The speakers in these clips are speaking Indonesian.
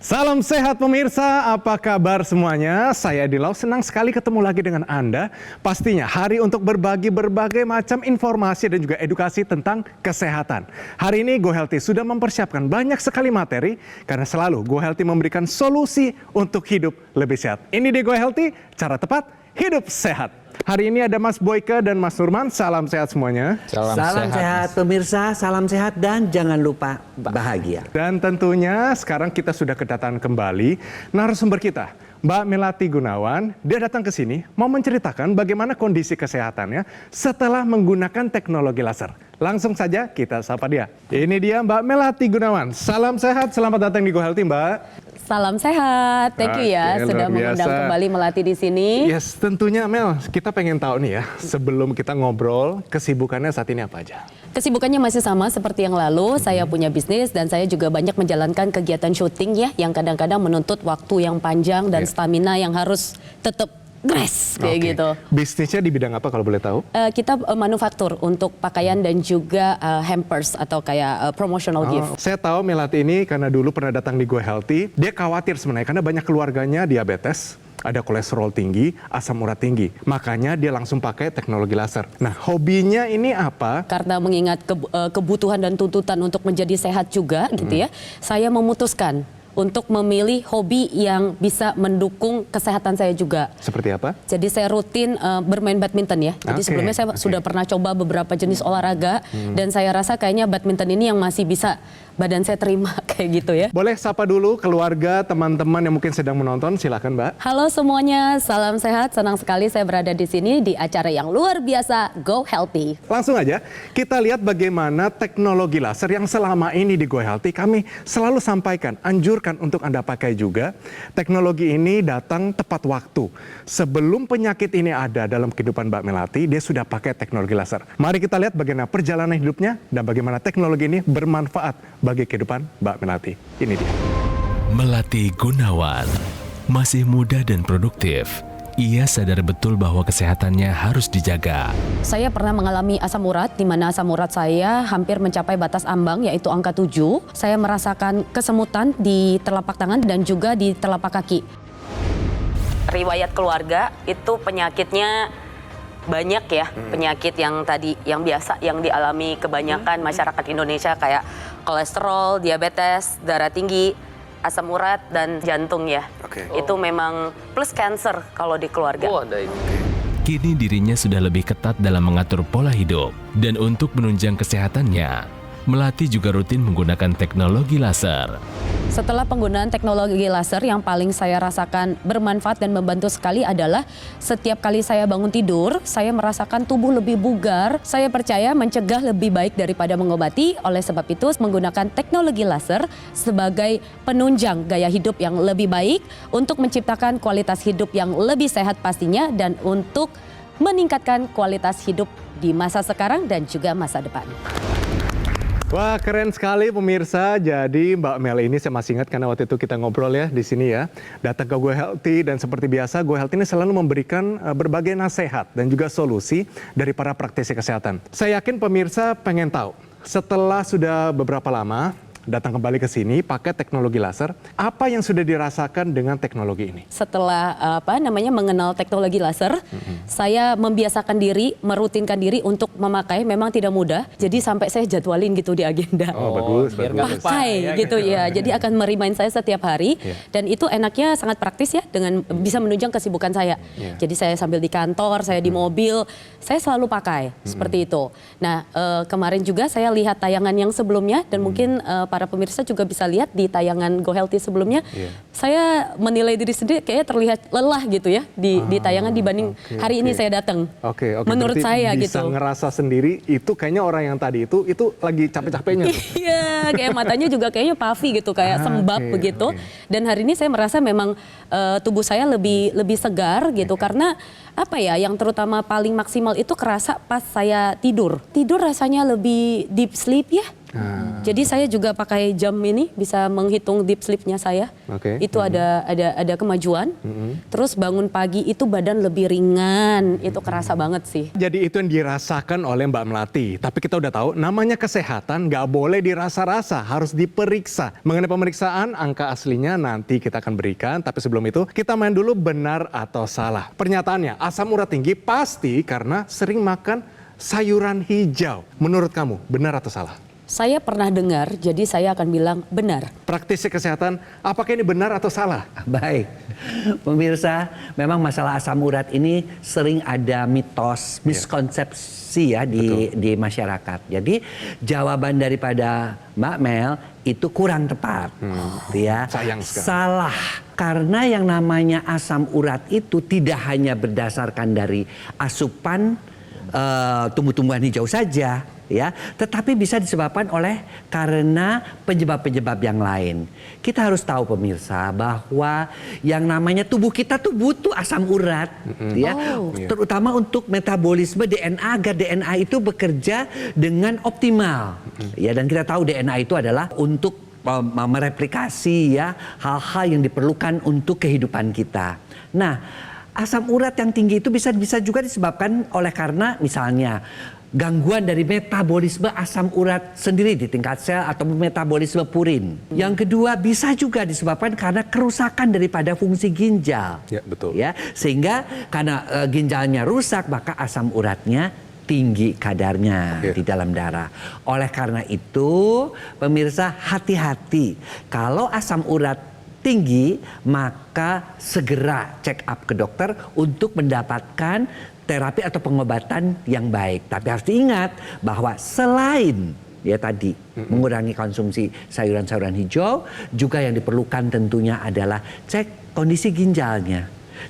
Salam sehat pemirsa, apa kabar semuanya? Saya Dilau, senang sekali ketemu lagi dengan Anda. Pastinya hari untuk berbagi berbagai macam informasi dan juga edukasi tentang kesehatan. Hari ini Go Healthy sudah mempersiapkan banyak sekali materi karena selalu Go Healthy memberikan solusi untuk hidup lebih sehat. Ini di Go Healthy, cara tepat hidup sehat. Hari ini ada Mas Boyke dan Mas Nurman, salam sehat semuanya. Salam sehat pemirsa, salam sehat dan jangan lupa bahagia. Dan tentunya sekarang kita sudah kedatangan kembali narasumber kita, Mbak Melati Gunawan. Dia datang ke sini mau menceritakan bagaimana kondisi kesehatannya setelah menggunakan teknologi laser. Langsung saja kita sapa dia. Ini dia Mbak Melati Gunawan. Salam sehat, selamat datang di Go Healthy, Mbak. Salam sehat, thank you ya sudah mengundang kembali Melati di sini. Yes, tentunya Mel, kita pengen tahu nih ya, sebelum kita ngobrol, kesibukannya saat ini apa aja? Kesibukannya masih sama seperti yang lalu, saya punya bisnis dan saya juga banyak menjalankan kegiatan syuting ya, yang kadang-kadang menuntut waktu yang panjang dan stamina yang harus tetap grass kayak gitu. Bisnisnya di bidang apa kalau boleh tahu? Kita manufaktur untuk pakaian dan juga hampers atau kayak promotional gift. Saya tahu Melati ini karena dulu pernah datang di Go Healthy, dia khawatir sebenarnya karena banyak keluarganya diabetes, ada kolesterol tinggi, asam urat tinggi. Makanya dia langsung pakai teknologi laser. Nah, hobinya ini apa? Karena mengingat kebutuhan dan tuntutan untuk menjadi sehat juga gitu ya, saya memutuskan untuk memilih hobi yang bisa mendukung kesehatan saya juga. Seperti apa? Jadi saya rutin bermain badminton ya. Jadi sebelumnya saya sudah pernah coba beberapa jenis olahraga dan saya rasa kayaknya badminton ini yang masih bisa badan saya terima kayak gitu ya. Boleh sapa dulu keluarga, teman-teman yang mungkin sedang menonton, silakan Mbak. Halo semuanya, salam sehat. Senang sekali saya berada di sini di acara yang luar biasa Go Healthy. Langsung aja kita lihat bagaimana teknologi laser yang selama ini di Go Healthy kami selalu sampaikan, anjurkan untuk Anda pakai juga. Teknologi ini datang tepat waktu. Sebelum penyakit ini ada dalam kehidupan Mbak Melati, dia sudah pakai teknologi laser. Mari kita lihat bagaimana perjalanan hidupnya dan bagaimana teknologi ini bermanfaat bagi kehidupan Mbak Melati. Ini dia. Melati Gunawan masih muda dan produktif. Ia sadar betul bahwa kesehatannya harus dijaga. Saya pernah mengalami asam urat, di mana asam urat saya hampir mencapai batas ambang, yaitu angka 7. Saya merasakan kesemutan di telapak tangan dan juga di telapak kaki. Riwayat keluarga itu penyakitnya banyak ya, penyakit yang tadi, yang biasa, yang dialami kebanyakan masyarakat Indonesia kayak kolesterol, diabetes, darah tinggi, asam urat dan jantung ya. Itu memang plus cancer kalau di keluarga. Kini dirinya sudah lebih ketat dalam mengatur pola hidup. Dan untuk menunjang kesehatannya, Melati juga rutin menggunakan teknologi laser. Setelah penggunaan teknologi laser, yang paling saya rasakan bermanfaat dan membantu sekali adalah setiap kali saya bangun tidur, saya merasakan tubuh lebih bugar. Saya percaya mencegah lebih baik daripada mengobati. Oleh sebab itu, menggunakan teknologi laser sebagai penunjang gaya hidup yang lebih baik untuk menciptakan kualitas hidup yang lebih sehat pastinya dan untuk meningkatkan kualitas hidup di masa sekarang dan juga masa depan. Wah, keren sekali pemirsa. Jadi Mbak Mel ini saya masih ingat karena waktu itu kita ngobrol ya di sini ya. Datang ke Go Healthy dan seperti biasa Go Healthy ini selalu memberikan berbagai nasihat dan juga solusi dari para praktisi kesehatan. Saya yakin pemirsa pengen tahu, setelah sudah beberapa lama datang kembali ke sini pakai teknologi laser, apa yang sudah dirasakan dengan teknologi ini? Setelah mengenal teknologi laser, saya membiasakan diri, merutinkan diri untuk memakai. Memang tidak mudah, jadi sampai saya jadwalin gitu di agenda. Oh, bagus. Pakai gitu ya. Jadi akan merimain saya setiap hari dan itu enaknya sangat praktis ya, dengan bisa menunjang kesibukan saya. Jadi saya sambil di kantor, saya di mobil, saya selalu pakai seperti itu. Nah, kemarin juga saya lihat tayangan yang sebelumnya dan mungkin para pemirsa juga bisa lihat di tayangan Go Healthy sebelumnya, saya menilai diri sendiri kayaknya terlihat lelah gitu ya di tayangan dibanding hari ini saya datang. Menurut berarti saya bisa gitu. ngerasa sendiri itu kayaknya orang yang tadi itu lagi capek-capeknya. Iya, kayak matanya juga kayaknya puffy gitu, kayak sembab begitu. Dan hari ini saya merasa memang tubuh saya lebih segar gitu karena apa ya, yang terutama paling maksimal itu kerasa pas saya tidur. Tidur rasanya lebih deep sleep ya. Jadi saya juga pakai jam ini bisa menghitung deep sleep-nya saya. Oke. Itu ada kemajuan. Terus bangun pagi itu badan lebih ringan. Itu kerasa banget sih. Jadi itu yang dirasakan oleh Mbak Melati. Tapi kita udah tahu namanya kesehatan nggak boleh dirasa-rasa, harus diperiksa. Mengenai pemeriksaan, angka aslinya nanti kita akan berikan. Tapi sebelum itu kita main dulu benar atau salah. Pernyataannya, asam urat tinggi pasti karena sering makan sayuran hijau. Menurut kamu, benar atau salah? Saya pernah dengar, jadi saya akan bilang benar. Praktisi kesehatan, apakah ini benar atau salah? Baik, pemirsa, memang masalah asam urat ini sering ada mitos, miskonsepsi ya di masyarakat. Jadi jawaban daripada Mbak Mel itu kurang tepat, ya. Sayang sekali. Salah, karena yang namanya asam urat itu tidak hanya berdasarkan dari asupan tumbuh-tumbuhan hijau saja, ya, tetapi bisa disebabkan oleh karena penyebab-penyebab yang lain. Kita harus tahu pemirsa bahwa yang namanya tubuh kita tuh butuh asam urat, ya, terutama untuk metabolisme DNA agar DNA itu bekerja dengan optimal, ya, dan kita tahu DNA itu adalah untuk mereplikasi ya hal-hal yang diperlukan untuk kehidupan kita. Nah, asam urat yang tinggi itu bisa juga disebabkan oleh karena misalnya gangguan dari metabolisme asam urat sendiri di tingkat sel atau metabolisme purin. Yang kedua bisa juga disebabkan karena kerusakan daripada fungsi ginjal. Ya, betul. Ya, sehingga karena ginjalnya rusak maka asam uratnya tinggi kadarnya di dalam darah. Oleh karena itu, pemirsa hati-hati. Kalau asam urat tinggi, maka segera check up ke dokter untuk mendapatkan terapi atau pengobatan yang baik. Tapi harus diingat bahwa selain ya tadi mengurangi konsumsi sayuran-sayuran hijau, juga yang diperlukan tentunya adalah cek kondisi ginjalnya,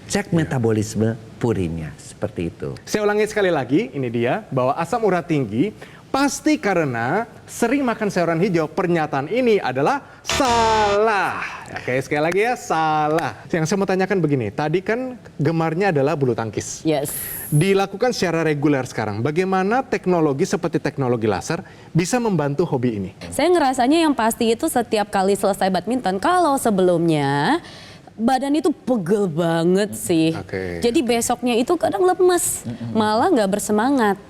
cek metabolisme purinnya, seperti itu. Saya ulangi sekali lagi, ini dia, bahwa asam urat tinggi pasti karena sering makan sayuran hijau. Pernyataan ini adalah salah. Oke, sekali lagi ya, salah. Yang saya mau tanyakan begini, tadi kan gemarnya adalah bulu tangkis. Yes. Dilakukan secara reguler sekarang. Bagaimana teknologi seperti teknologi laser bisa membantu hobi ini? Saya ngerasanya yang pasti itu setiap kali selesai badminton, kalau sebelumnya badan itu pegel banget sih. Jadi besoknya itu kadang lemes, malah nggak bersemangat.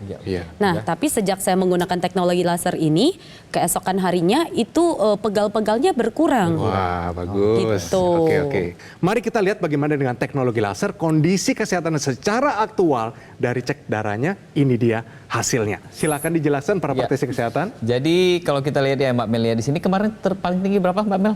Nah, tapi sejak saya menggunakan teknologi laser ini, keesokan harinya itu pegal-pegalnya berkurang. Wah, bagus. Gitu. Oke. Mari kita lihat bagaimana dengan teknologi laser, kondisi kesehatan secara aktual dari cek darahnya. Ini dia hasilnya. Silakan dijelaskan para praktisi kesehatan. Jadi kalau kita lihat ya Mbak Mel ya di sini kemarin paling tinggi berapa Mbak Mel?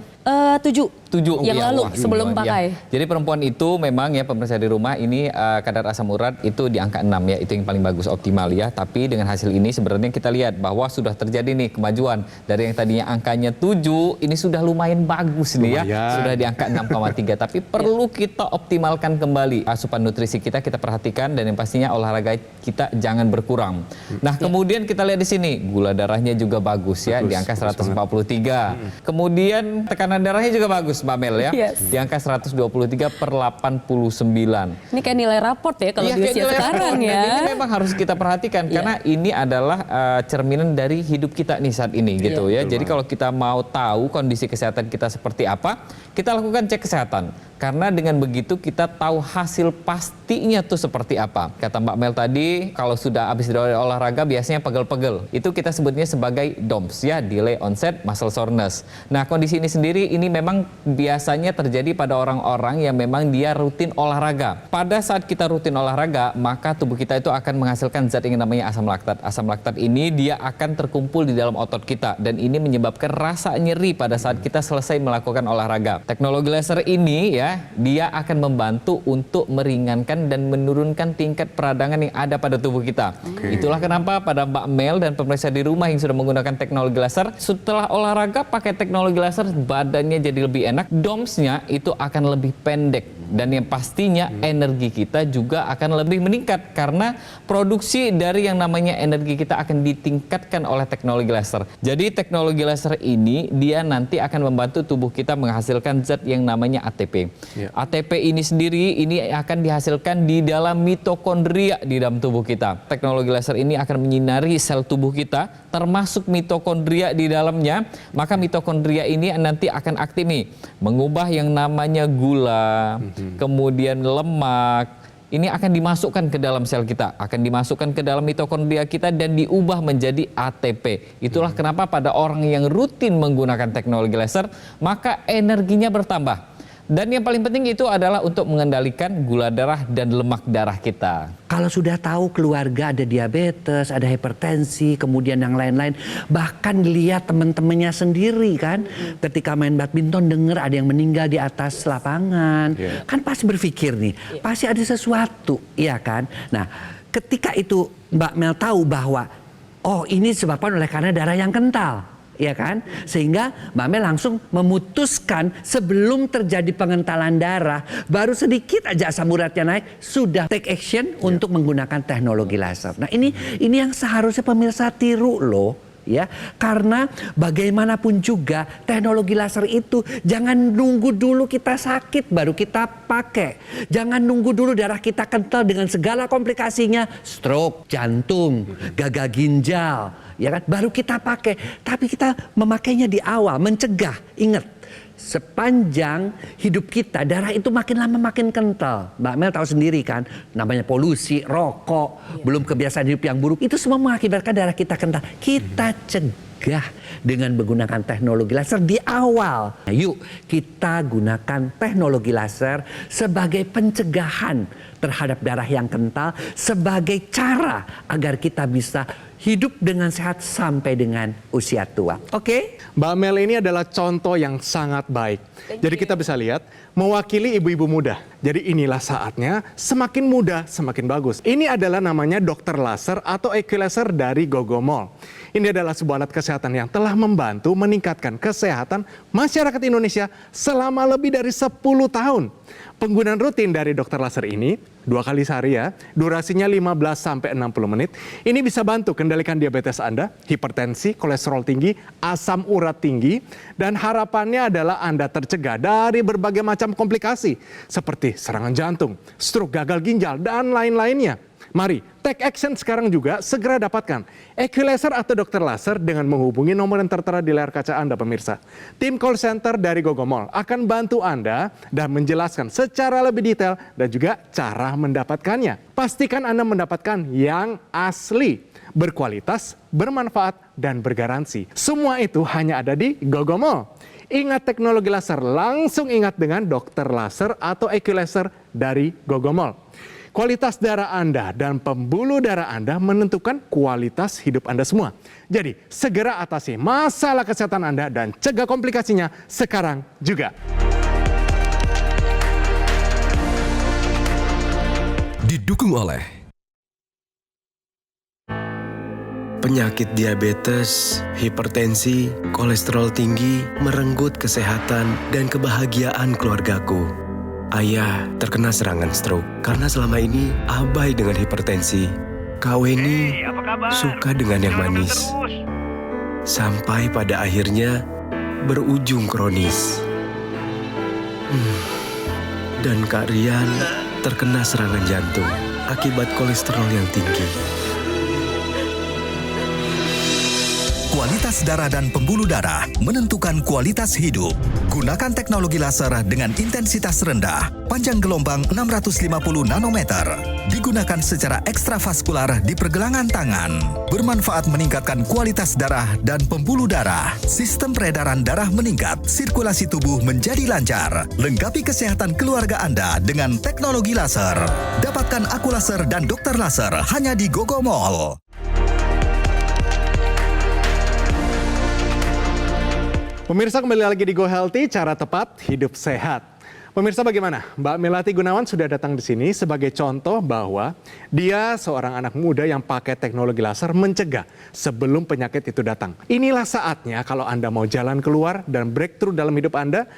7. 7 Yang lalu sebelum pakai. Jadi perempuan itu memang ya pemirsa di rumah ini kadar asam urat itu di angka 6 ya, itu yang paling bagus optimal ya. Tapi dengan hasil ini sebenarnya kita lihat bahwa sudah terjadi nih kemajuan dari yang tadinya angkanya 7 ini sudah lumayan bagus nih ya. Sudah di angka 6,3 tapi perlu kita optimalkan kembali asupan nutrisi kita perhatikan dan yang pastinya olahraga kita jangan berkurang. Nah, kemudian kita lihat di sini gula darahnya juga bagus ya di angka 143. Kemudian tekanan darahnya juga bagus Mbak Mel ya. Di angka 123/89. Ini kayak nilai raport ya kalau di usia sekarang ya. Ini memang harus kita perhatikan karena ini adalah cerminan dari hidup kita nih saat ini gitu ya. Jadi kalau kita mau tahu kondisi kesehatan kita seperti apa, kita lakukan cek kesehatan. Karena dengan begitu kita tahu hasil pastinya tuh seperti apa. Kata Mbak Mel tadi, kalau sudah habis dari olahraga biasanya pegel-pegel. Itu kita sebutnya sebagai DOMS ya, delay onset muscle soreness. Nah, kondisi ini sendiri ini memang biasanya terjadi pada orang-orang yang memang dia rutin olahraga. Pada saat kita rutin olahraga, maka tubuh kita itu akan menghasilkan zat yang namanya asam laktat. Asam laktat ini dia akan terkumpul di dalam otot kita dan ini menyebabkan rasa nyeri pada saat kita selesai melakukan olahraga. Teknologi laser ini ya, dia akan membantu untuk meringankan dan menurunkan tingkat peradangan yang ada pada tubuh kita. Itulah kenapa pada Mbak Mel dan pemirsa di rumah yang sudah menggunakan teknologi laser, setelah olahraga pakai teknologi laser badannya jadi lebih enak, DOMS-nya itu akan lebih pendek. Dan yang pastinya energi kita juga akan lebih meningkat karena produksi dari yang namanya energi kita akan ditingkatkan oleh teknologi laser. Jadi teknologi laser ini dia nanti akan membantu tubuh kita menghasilkan zat yang namanya ATP. ATP ini sendiri ini akan dihasilkan di dalam mitokondria di dalam tubuh kita. Teknologi laser ini akan menyinari sel tubuh kita termasuk mitokondria di dalamnya. Maka mitokondria ini nanti akan aktif nih mengubah yang namanya gula, kemudian lemak, ini akan dimasukkan ke dalam sel kita, akan dimasukkan ke dalam mitokondria kita dan diubah menjadi ATP. Itulah kenapa pada orang yang rutin menggunakan teknologi laser, maka energinya bertambah. Dan yang paling penting itu adalah untuk mengendalikan gula darah dan lemak darah kita. Kalau sudah tahu keluarga ada diabetes, ada hipertensi, kemudian yang lain-lain, bahkan lihat teman-temannya sendiri kan, ketika main badminton dengar ada yang meninggal di atas lapangan, kan pasti berpikir nih, pasti ada sesuatu, iya kan? Nah, ketika itu Mbak Mel tahu bahwa, oh ini disebabkan oleh karena darah yang kental. Ya kan? Sehingga Mbak Mel langsung memutuskan sebelum terjadi pengentalan darah, baru sedikit aja asam uratnya naik, sudah take action untuk menggunakan teknologi laser. Nah ini yang seharusnya pemirsa tiru loh. Ya, karena bagaimanapun juga teknologi laser itu jangan nunggu dulu kita sakit baru kita pakai. Jangan nunggu dulu darah kita kental dengan segala komplikasinya, stroke, jantung, gagal ginjal, ya kan? Baru kita pakai. Tapi kita memakainya di awal, mencegah. Ingat, sepanjang hidup kita darah itu makin lama makin kental. Mbak Mel tahu sendiri kan, namanya polusi, rokok, belum kebiasaan hidup yang buruk, itu semua mengakibatkan darah kita kental. Kita cegah dengan menggunakan teknologi laser di awal. Nah, yuk kita gunakan teknologi laser sebagai pencegahan terhadap darah yang kental, sebagai cara agar kita bisa hidup dengan sehat sampai dengan usia tua. Oke? Mbak Mel ini adalah contoh yang sangat baik. Jadi kita bisa lihat mewakili ibu-ibu muda. Jadi inilah saatnya semakin muda semakin bagus. Ini adalah namanya dokter laser atau EQ laser dari Gogomol. Ini adalah sebuah alat kesehatan yang telah membantu meningkatkan kesehatan masyarakat Indonesia selama lebih dari 10 tahun. Penggunaan rutin dari dokter laser ini 2 kali sehari ya, durasinya 15-60 menit. Ini bisa bantu kendalikan diabetes Anda, hipertensi, kolesterol tinggi, asam urat tinggi, dan harapannya adalah Anda tercegah dari berbagai macam komplikasi seperti serangan jantung, stroke, gagal ginjal, dan lain-lainnya. Mari, take action sekarang juga, segera dapatkan EQ laser atau dokter laser dengan menghubungi nomor yang tertera di layar kaca Anda pemirsa. Tim call center dari Gogomol akan bantu Anda dan menjelaskan secara lebih detail dan juga cara mendapatkannya. Pastikan Anda mendapatkan yang asli, berkualitas, bermanfaat, dan bergaransi. Semua itu hanya ada di Gogomol. Ingat teknologi laser, langsung ingat dengan dokter laser atau EQ laser dari Gogomol. Kualitas darah Anda dan pembuluh darah Anda menentukan kualitas hidup Anda semua. Jadi, segera atasi masalah kesehatan Anda dan cegah komplikasinya sekarang juga. Didukung oleh penyakit diabetes, hipertensi, kolesterol tinggi, merenggut kesehatan dan kebahagiaan keluargaku. Ayah terkena serangan stroke karena selama ini abai dengan hipertensi. Kak Weni suka dengan yang manis. Sampai pada akhirnya berujung kronis. Dan Kak Rian terkena serangan jantung akibat kolesterol yang tinggi. Kualitas darah dan pembuluh darah menentukan kualitas hidup. Gunakan teknologi laser dengan intensitas rendah, panjang gelombang 650 nanometer. Digunakan secara ekstravaskular di pergelangan tangan. Bermanfaat meningkatkan kualitas darah dan pembuluh darah. Sistem peredaran darah meningkat, sirkulasi tubuh menjadi lancar. Lengkapi kesehatan keluarga Anda dengan teknologi laser. Dapatkan aku laser dan dokter laser hanya di Gogomol. Pemirsa, kembali lagi di Go Healthy, cara tepat hidup sehat. Pemirsa bagaimana? Mbak Melati Gunawan sudah datang di sini sebagai contoh bahwa dia seorang anak muda yang pakai teknologi laser mencegah sebelum penyakit itu datang. Inilah saatnya kalau Anda mau jalan keluar dan breakthrough dalam hidup Anda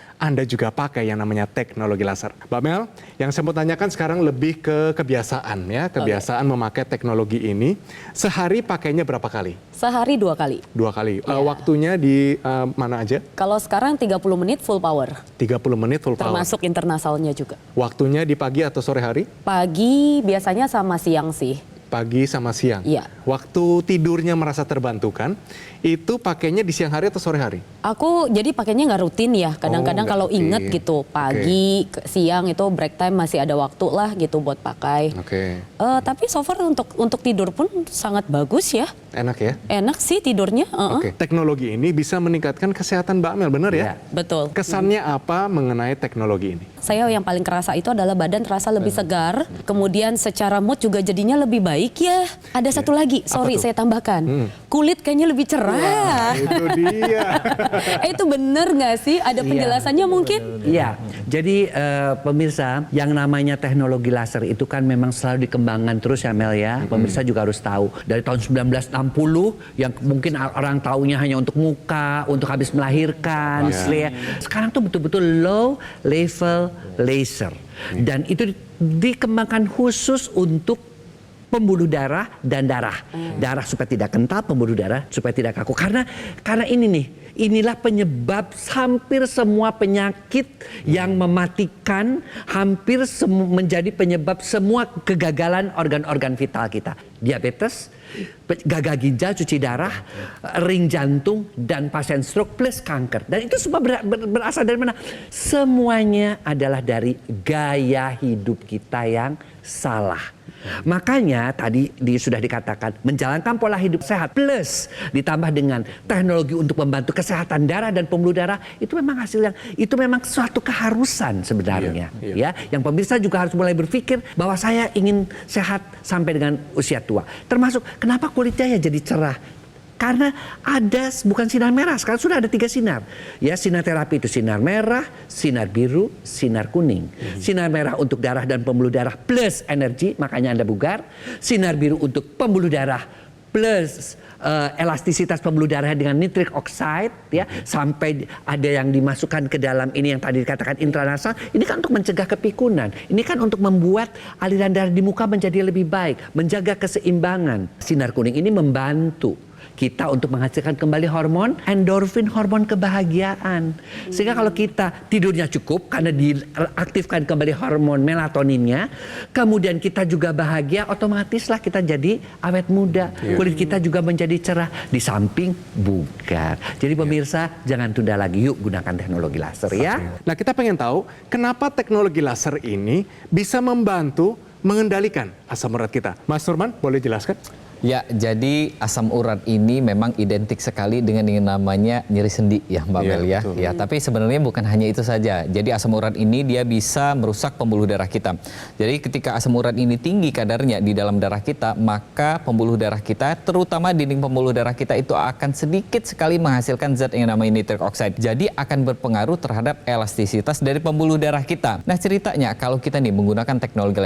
juga pakai yang namanya teknologi laser. Mbak Mel, yang saya mau tanyakan sekarang lebih ke kebiasaan ya, kebiasaan memakai teknologi ini. Sehari pakainya berapa kali? Sehari 2 kali. 2 kali. Waktunya di mana aja? Kalau sekarang 30 menit full power. 30 menit full power. Termasuk internasalnya juga. Waktunya di pagi atau sore hari? Pagi biasanya sama siang sih. Pagi sama siang. Iya. Waktu tidurnya merasa terbantukan, itu pakainya di siang hari atau sore hari? Aku jadi pakainya nggak rutin ya. Kadang-kadang nggak kalau rutin. inget gitu pagi, siang itu break time masih ada waktu lah gitu buat pakai. Oke. Tapi so far untuk tidur pun sangat bagus ya. Enak ya? Enak sih tidurnya. Oke. Teknologi ini bisa meningkatkan kesehatan Mbak Mel, benar ya? Betul. Kesannya apa mengenai teknologi ini? Saya yang paling kerasa itu adalah badan terasa lebih segar, kemudian secara mood juga jadinya lebih baik ya. Ada satu lagi, sorry tuh? saya tambahkan, kulit kayaknya lebih cerah. Itu dia. Itu bener nggak sih? Ada penjelasannya mungkin? Iya, jadi pemirsa, yang namanya teknologi laser itu kan memang selalu dikembangkan terus ya Mel ya. Pemirsa juga harus tahu. Dari tahun 1960 yang mungkin orang taunya hanya untuk muka, untuk habis melahirkan. Sekarang tuh betul-betul low level laser. Dan itu dikembangkan khusus untuk pembuluh darah dan darah. Darah supaya tidak kental, pembuluh darah supaya tidak kaku. Karena ini nih, inilah penyebab hampir semua penyakit yang mematikan, hampir menjadi penyebab semua kegagalan organ-organ vital kita. Diabetes, gagal ginjal, cuci darah, ring jantung, dan pasien stroke plus kanker. Dan itu semua berasal dari mana? Semuanya adalah dari gaya hidup kita yang salah. Makanya tadi sudah dikatakan menjalankan pola hidup sehat plus ditambah dengan teknologi untuk membantu kesehatan darah dan pembuluh darah, itu memang hasil yang itu memang suatu keharusan sebenarnya. Ya, yang pemirsa juga harus mulai berpikir bahwa saya ingin sehat sampai dengan usia tua. Termasuk kenapa kulitnya ya jadi cerah. Karena ada bukan sinar merah, sekarang sudah ada 3 sinar. Ya, sinar terapi itu sinar merah, sinar biru, sinar kuning. Sinar merah untuk darah dan pembuluh darah plus energi, makanya Anda bugar. Sinar biru untuk pembuluh darah plus elastisitas pembuluh darah dengan nitric oxide, ya, sampai ada yang dimasukkan ke dalam ini yang tadi dikatakan intranasal. Ini kan untuk mencegah kepikunan. Ini kan untuk membuat aliran darah di muka menjadi lebih baik, menjaga keseimbangan. Sinar kuning ini membantu kita untuk menghasilkan kembali hormon endorfin, hormon kebahagiaan. Sehingga kalau kita tidurnya cukup karena diaktifkan kembali hormon melatoninnya, kemudian kita juga bahagia, otomatislah kita jadi awet muda. Kulit kita juga menjadi cerah, di samping bugar. Jadi pemirsa, jangan tunda lagi, yuk gunakan teknologi laser ya. Nah, kita pengen tahu kenapa teknologi laser ini bisa membantu mengendalikan asam urat kita. Mas Surman, boleh jelaskan? Ya, jadi asam urat ini memang identik sekali dengan yang namanya nyeri sendi ya Mbak Mel ya. Ya, tapi sebenarnya bukan hanya itu saja. Jadi asam urat ini dia bisa merusak pembuluh darah kita. Jadi ketika asam urat ini tinggi kadarnya di dalam darah kita, maka pembuluh darah kita, terutama dinding pembuluh darah kita itu akan sedikit sekali menghasilkan zat yang namanya nitric oxide. Jadi akan berpengaruh terhadap elastisitas dari pembuluh darah kita. Nah, ceritanya kalau kita nih menggunakan teknologi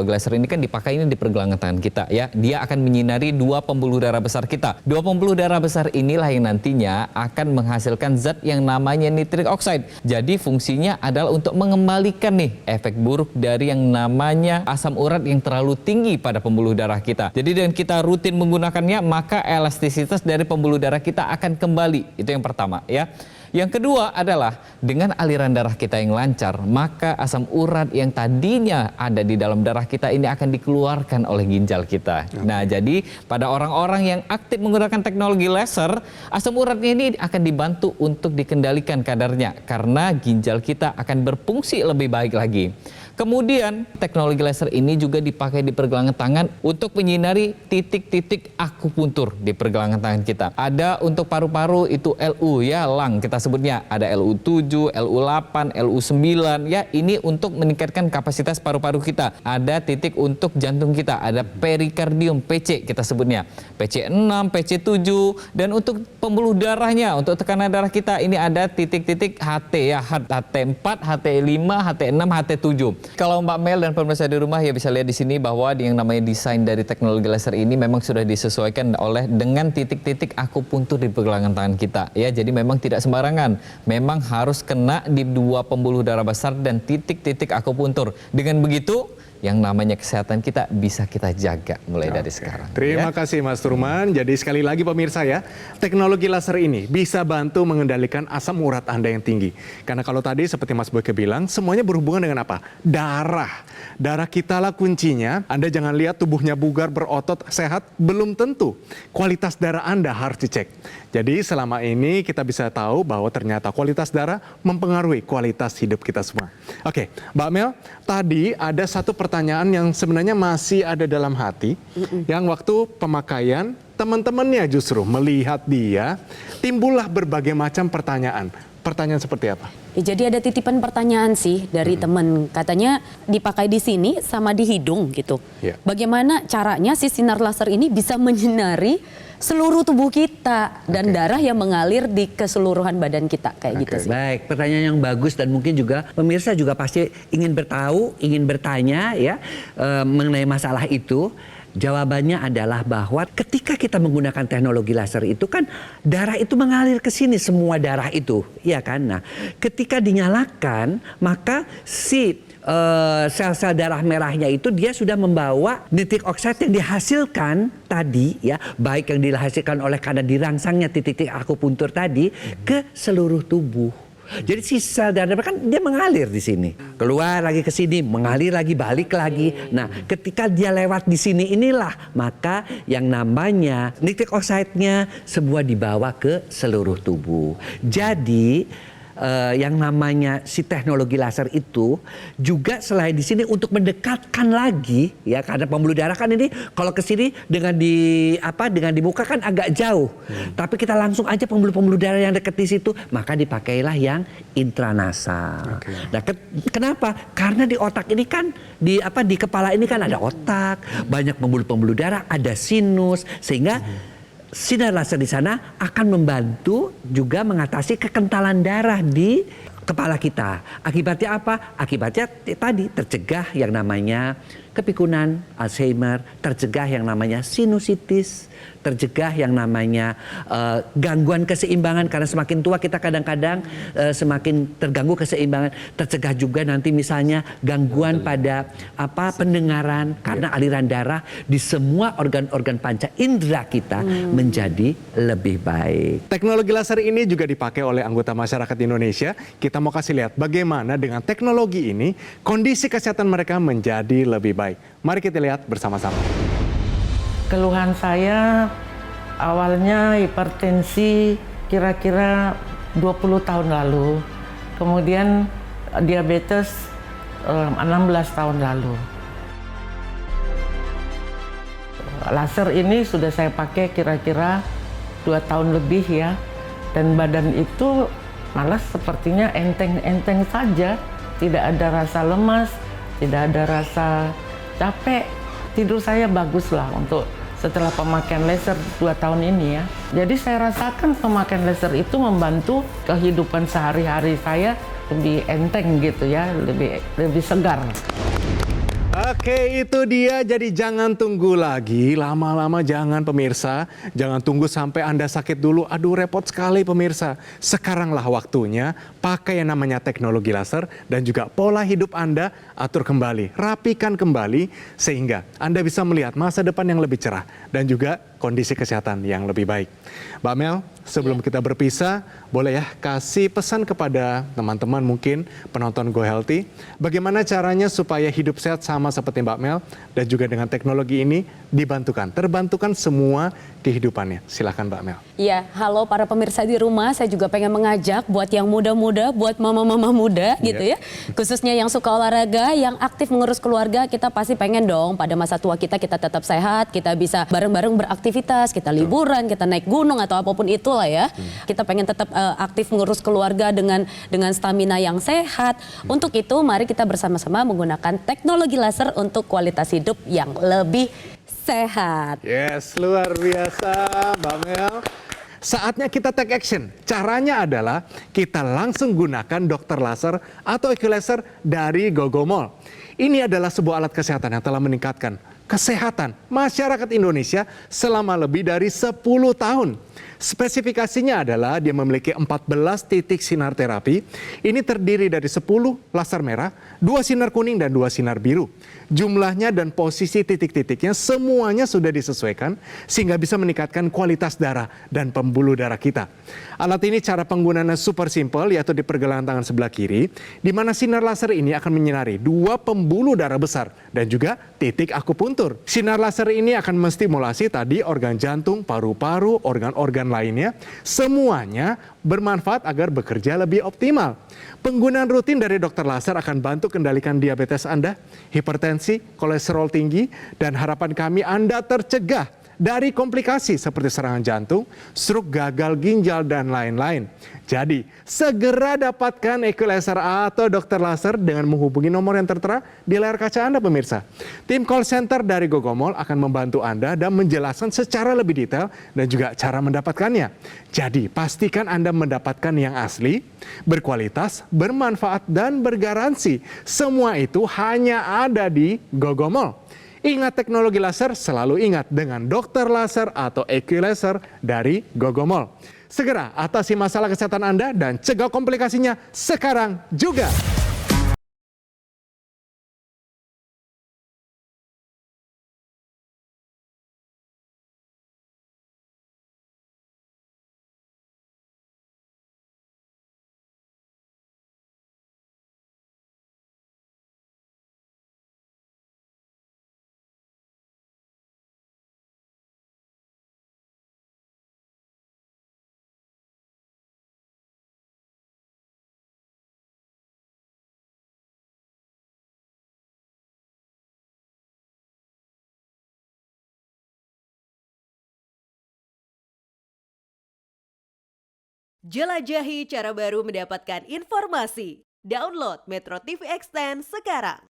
laser ini kan dipakai ini di pergelangan tangan kita ya. Dia akan dari 2 pembuluh darah besar kita. 2 pembuluh darah besar inilah yang nantinya akan menghasilkan zat yang namanya nitric oxide. Jadi fungsinya adalah untuk mengembalikan nih efek buruk dari yang namanya asam urat yang terlalu tinggi pada pembuluh darah kita. Jadi dengan kita rutin menggunakannya, maka elastisitas dari pembuluh darah kita akan kembali. Itu yang pertama ya. Yang kedua adalah dengan aliran darah kita yang lancar, maka asam urat yang tadinya ada di dalam darah kita ini akan dikeluarkan oleh ginjal kita. Nah, jadi pada orang-orang yang aktif menggunakan teknologi laser, asam uratnya ini akan dibantu untuk dikendalikan kadarnya karena ginjal kita akan berfungsi lebih baik lagi. Kemudian teknologi laser ini juga dipakai di pergelangan tangan untuk menyinari titik-titik akupuntur di pergelangan tangan kita. Ada untuk paru-paru itu LU ya, lung kita sebutnya. Ada LU7, LU8, LU9 ya, ini untuk meningkatkan kapasitas paru-paru kita. Ada titik untuk jantung kita, ada perikardium PC kita sebutnya. PC6, PC7, dan untuk pembuluh darahnya, untuk tekanan darah kita ini ada titik-titik HT ya, HT4, HT5, HT6, HT7. Kalau Mbak Mel dan pemirsa di rumah ya bisa lihat di sini bahwa yang namanya desain dari teknologi laser ini memang sudah disesuaikan dengan titik-titik akupuntur di pergelangan tangan kita ya. Jadi memang tidak sembarangan. Memang harus kena di 2 pembuluh darah besar dan titik-titik akupuntur. Dengan begitu yang namanya kesehatan kita bisa kita jaga mulai dari sekarang. Terima kasih Mas Turman. Jadi sekali lagi pemirsa ya, teknologi laser ini bisa bantu mengendalikan asam urat Anda yang tinggi. Karena kalau tadi seperti Mas Boyke bilang, semuanya berhubungan dengan apa? Darah. Darah kita lah kuncinya. Anda jangan lihat tubuhnya bugar, berotot, sehat. Belum tentu. Kualitas darah Anda harus dicek. Jadi selama ini kita bisa tahu bahwa ternyata kualitas darah mempengaruhi kualitas hidup kita semua. Oke, Mbak Mel, tadi ada satu pertanyaan yang sebenarnya masih ada dalam hati, yang waktu pemakaian teman-temannya justru melihat dia, timbullah berbagai macam pertanyaan. Pertanyaan seperti apa? Ya, jadi ada titipan pertanyaan sih dari temen, katanya dipakai di sini sama di hidung gitu. Ya. Bagaimana caranya si sinar laser ini bisa menyinari seluruh tubuh kita dan darah yang mengalir di keseluruhan badan kita kayak gitu sih. Baik, pertanyaan yang bagus dan mungkin juga pemirsa juga pasti ingin bertahu, ingin bertanya ya mengenai masalah itu. Jawabannya adalah bahwa ketika kita menggunakan teknologi laser itu kan darah itu mengalir ke sini, semua darah itu, ya kan? Nah, ketika dinyalakan maka si sel-sel darah merahnya itu dia sudah membawa nitric oxide yang dihasilkan tadi ya, baik yang dihasilkan oleh karena dirangsangnya titik-titik akupuntur tadi ke seluruh tubuh. Jadi si sel darah kan dia mengalir di sini, keluar lagi ke sini, mengalir lagi, balik lagi. Nah, ketika dia lewat di sini inilah maka yang namanya nitric oxide-nya sebuah dibawa ke seluruh tubuh. Jadi yang namanya si teknologi laser itu juga selain di sini untuk mendekatkan lagi ya, karena pembuluh darah kan ini kalau ke sini dengan dengan di muka kan agak jauh. Tapi kita langsung aja pembuluh darah yang dekat di situ, maka dipakailah yang intranasal. Nah, kenapa? Karena di otak ini kan di kepala ini kan ada otak, banyak pembuluh darah, ada sinus, sehingga sinar laser di sana akan membantu juga mengatasi kekentalan darah di kepala kita. Akibatnya apa? Akibatnya tadi tercegah yang namanya kepikunan, Alzheimer, tercegah yang namanya sinusitis, tercegah yang namanya gangguan keseimbangan, karena semakin tua kita kadang-kadang semakin terganggu keseimbangan. Tercegah juga nanti misalnya gangguan pada pendengaran, karena aliran darah di semua organ-organ panca indera kita menjadi lebih baik. Teknologi laser ini juga dipakai oleh anggota masyarakat Indonesia. Kita mau kasih lihat bagaimana dengan teknologi ini kondisi kesehatan mereka menjadi lebih baik. Mari kita lihat bersama-sama. Keluhan saya awalnya hipertensi kira-kira 20 tahun lalu. Kemudian diabetes 16 tahun lalu. Laser ini sudah saya pakai kira-kira 2 tahun lebih ya. Dan badan itu malah sepertinya enteng-enteng saja. Tidak ada rasa lemas, tidak ada rasa capek. Tidur saya bagus lah untuk setelah pemakaian laser 2 tahun ini ya. Jadi saya rasakan pemakaian laser itu membantu kehidupan sehari-hari saya lebih enteng gitu ya, lebih segar. Oke, itu dia. Jadi jangan tunggu lagi, lama-lama jangan pemirsa. Jangan tunggu sampai Anda sakit dulu. Aduh, repot sekali pemirsa. Sekaranglah waktunya pakai yang namanya teknologi laser dan juga pola hidup Anda atur kembali, rapikan kembali sehingga Anda bisa melihat masa depan yang lebih cerah dan juga kondisi kesehatan yang lebih baik. Mbak Mel, sebelum kita berpisah, boleh ya kasih pesan kepada teman-teman mungkin penonton Go Healthy, bagaimana caranya supaya hidup sehat sama seperti Mbak Mel dan juga dengan teknologi ini terbantukan semua kehidupannya. Silakan Mbak Mel. Iya, halo para pemirsa di rumah, saya juga pengen mengajak buat yang muda-muda, buat mama-mama muda gitu ya. Khususnya yang suka olahraga, yang aktif mengurus keluarga, kita pasti pengen dong pada masa tua kita tetap sehat, kita bisa bareng-bareng beraktivitas, kita liburan, kita naik gunung atau apapun itulah ya. Kita pengen tetap aktif mengurus keluarga dengan stamina yang sehat. Untuk itu mari kita bersama-sama menggunakan teknologi laser untuk kualitas hidup yang lebih sehat. Yes, luar biasa Mbak Mel. Saatnya kita take action. Caranya adalah kita langsung gunakan dokter laser atau EQ laser dari Gogomol. Ini adalah sebuah alat kesehatan yang telah meningkatkan kesehatan masyarakat Indonesia selama lebih dari 10 tahun. Spesifikasinya adalah dia memiliki 14 titik sinar terapi. Ini terdiri dari 10 laser merah, 2 sinar kuning, dan 2 sinar biru. Jumlahnya dan posisi titik-titiknya semuanya sudah disesuaikan sehingga bisa meningkatkan kualitas darah dan pembuluh darah kita. Alat ini cara penggunaannya super simple, yaitu di pergelangan tangan sebelah kiri, di mana sinar laser ini akan menyinari 2 pembuluh darah besar dan juga titik akupuntur. Sinar laser ini akan menstimulasi tadi organ jantung, paru-paru, organ-organ lainnya, semuanya bermanfaat agar bekerja lebih optimal. Penggunaan rutin dari dokter laser akan bantu kendalikan diabetes Anda, hipertensi, kolesterol tinggi, dan harapan kami Anda tercegah dari komplikasi seperti serangan jantung, stroke, gagal ginjal, dan lain-lain. Jadi, segera dapatkan EQ laser atau dokter laser dengan menghubungi nomor yang tertera di layar kaca Anda, pemirsa. Tim call center dari Gogomol akan membantu Anda dan menjelaskan secara lebih detail dan juga cara mendapatkannya. Jadi, pastikan Anda mendapatkan yang asli, berkualitas, bermanfaat, dan bergaransi. Semua itu hanya ada di Gogomol. Ingat teknologi laser, selalu ingat dengan dokter laser atau EQ laser dari Gogomol. Segera atasi masalah kesehatan Anda dan cegah komplikasinya sekarang juga. Jelajahi cara baru mendapatkan informasi. Download Metro TV Extend sekarang.